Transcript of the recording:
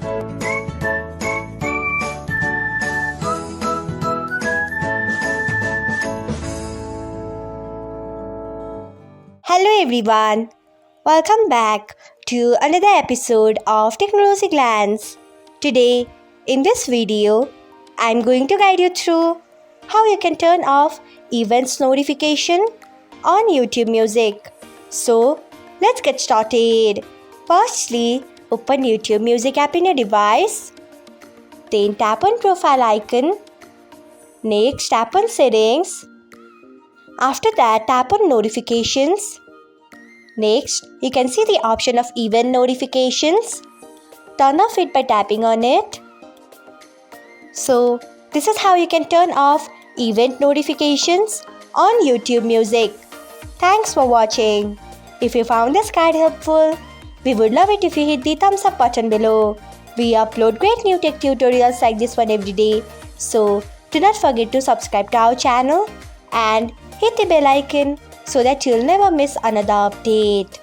Hello everyone, welcome back to another episode of Technologyglance. Today, in this video, I'm going to guide you through how you can turn off events notification on YouTube Music. So, let's get started. Firstly, open YouTube Music app in your device. Then tap on profile icon. Next, tap on settings. After that, tap on notifications. Next, you can see the option of event notifications. Turn off it by tapping on it. So, this is how you can turn off event notifications on YouTube Music. Thanks for watching. If you found this guide helpful, we would love it if you hit the thumbs up button below. We upload great new tech tutorials like this one every day. So, do not forget to subscribe to our channel and hit the bell icon so that you'll never miss another update.